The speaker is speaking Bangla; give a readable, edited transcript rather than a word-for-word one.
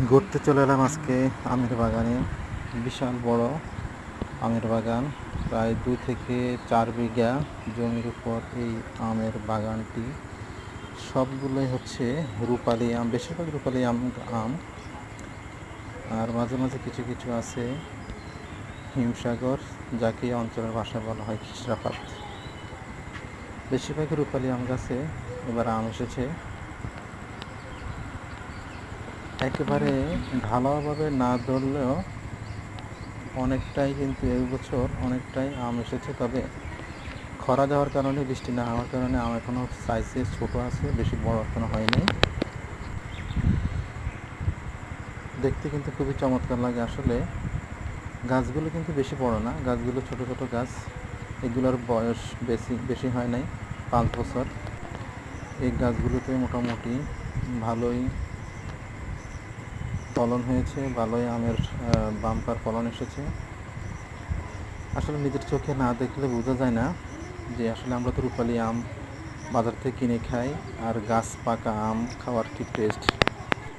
ঘুরতে চলে এলাম আজকে আমের বাগানে। বিশাল বড় আমের বাগান, প্রায় 2 থেকে 4 বিঘা জমির উপর এই আমের বাগানটি। সবগুলোই হচ্ছে রূপালি আম, বেশিরভাগ রূপালি আম। আর মাঝে মাঝে কিছু কিছু আছে হিমসাগর, যাকে এই অঞ্চলের ভাষায় বলা হয় খিসরাপাত। বেশিরভাগ রূপালি আম গাছে এবার আম এসেছে। একেবারে ঢালাওভাবে না ধরলেও অনেকটাই, কিন্তু এই বছর অনেকটাই আম এসেছে। তবে খরা যাওয়ার কারণে, বৃষ্টি না হওয়ার কারণে আম এখনও সাইজে ছোট আছে, বেশি বড় এখনও হয়নি। দেখতে কিন্তু খুবই চমৎকার লাগে। আসলে গাছগুলো কিন্তু বেশি বড় না, গাছগুলো ছোট ছোট গাছ। এগুলোর বয়স বেশি বেশি হয় নাই, 5 বছর। এই গাছগুলোতে মোটামুটি ভালোই ফলন হয়েছে, ভালোই আমের বাম্পার ফলন এসেছে। আসলে নিজের চোখে না দেখলে বোঝা যায় না যে আসলে আমরা তো রূপালি আম বাজার থেকে কিনে খাই, আর গাছ পাকা আম খাওয়ার কি টেস্ট।